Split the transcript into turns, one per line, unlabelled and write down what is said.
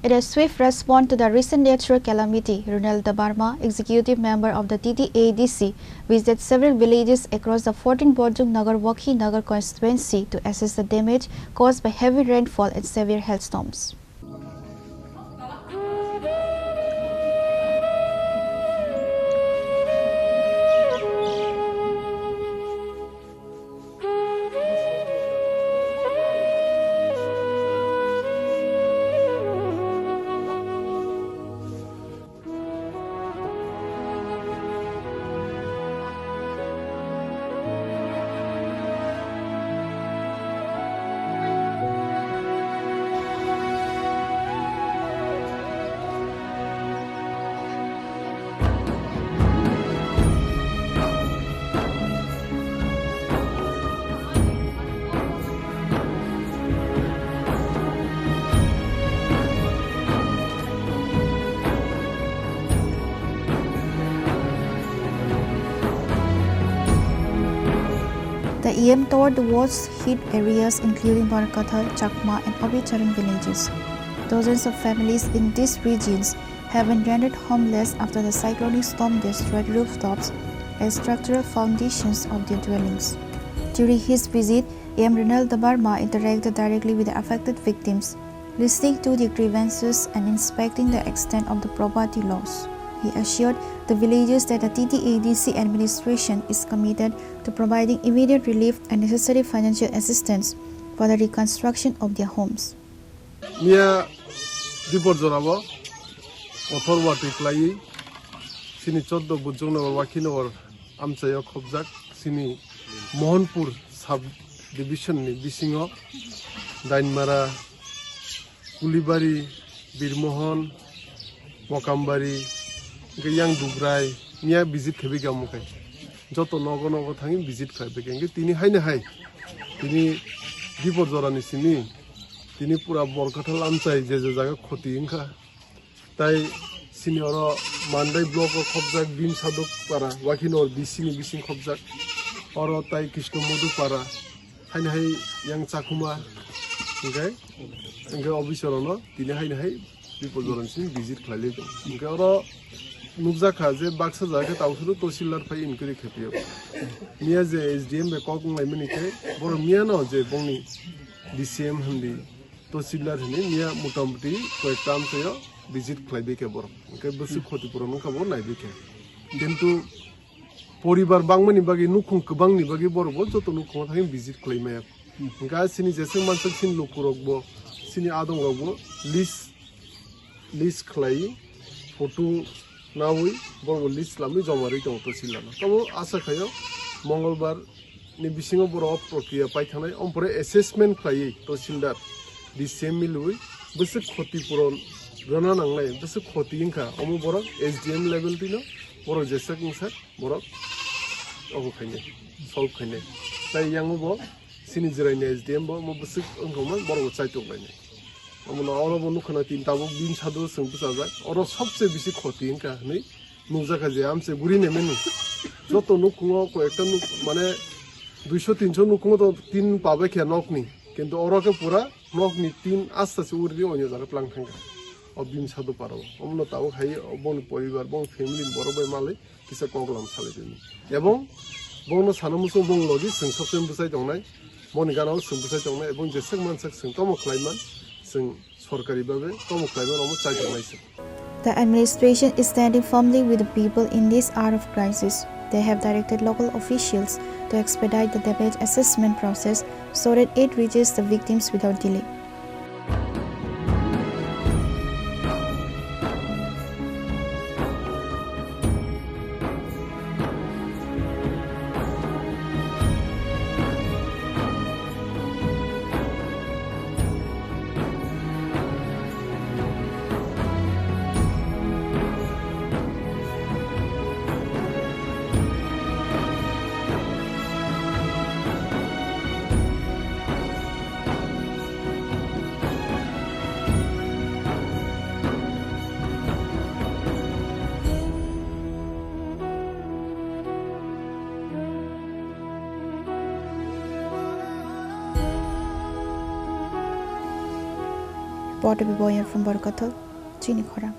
In a swift response to the recent natural calamity, Runiel Debbarma, executive member of the TTAADC, visited several villages across the 14 Bojung Nagar Wakhi Nagar constituency to assess the damage caused by heavy rainfall and severe hailstorms. The EM toured the worst hit areas including Barkathal, Chakma and Obicharan villages. Dozens of families in these regions have been rendered homeless after the cyclonic storm destroyed rooftops and structural foundations of their dwellings. During his visit, EM Runiel Debbarma interacted directly with the affected victims, listening to their grievances and inspecting the extent of the property loss. He assured the villagers that the TTAADC administration is committed to providing immediate relief and necessary financial assistance for the reconstruction of their homes.
Mia Dipojorabo, Otorwati Klai, Chini Choddo Bujung Wakino, Amsayo Kobzak, Sini Mohanpur sub division Bisingo, Dainmara, Kulibari, Birmohon, Mokambari, Yang Dugrai, Nia visit Kebigamukai. Joto Nogono Tangi visit Kabegang, Tini Haine Hai, Tini Dipojorani Sini, Tini Pura Borkatal Amsai, Jezaga Kotinka, Tai Senior Monday block of Kobzak, Bim Sadok Para, Wakino, Bisini Bising Kobzak, Oro Tai Kishno Modu Para, Haine Hai, Yang Sakuma, okay, and go Obisorono, Tini Haine Hai, Dipojoransi, visit Kalego, Goro. Nubzaka, the Baxas are out to Tosilla Pay in Greek. Near the SDM, the Kokung Laminike, or Miano, the Boni, the same Handi, Tosilla, near Mutamti, where Tamsayo, visit Klabekabor, Kabusu Kotipuranka, one I became. Then to Poribar Bangmani Bagi Nukun Kubangni Bagi Bor, what to look on him visit Claymap. Guys, Sini is a same month in Lukurogbo, Sini Adam Robo, Lis Clay, for two. Now we will list Lami Jomarito to Silana. Come Asakayo, Mongolbar, Nibisingo Boro, Prokia, Paitana, Ompre assessment Clay to Sildar, the same Milui, Busuk Kotipuron, Rananang, Busuk Kotinka, Omobora, SDM level Dino, or the second set, Borok, Okane, Solkane, Tai Yangobo, Sinizerain SDM, Mobusuk, Uncommon, Boro Saito. all of Nukana Tintabo, Bean Shadows and Pusazak, or Sopse Bisi Kotinka, Nuzaka Jam, se Green Menu. Zoto Nukuo, Etan Mane, Bishotin Nukumo, Tin Pabeka Nokni, Kento Oroka Pura, Nokni Tin Astas Uri on your Plankanga, or Bean Shadow Paro, Omnotao, Hay, or Bon Poriver, Bon family in Borobe Male, is a Cogolam Saladin. Yabon, Bonus Hanamuso Bon Logis and Sopem beside on night, Monigano, some beside on night, Bon Jesseman Saxon, Tomo Clayman.
The administration is standing firmly with the people in this hour of crisis. They have directed local officials to expedite the damage assessment process so that it reaches the victims without delay. Reporter Biboyan from Barakatal, Chini Khorang.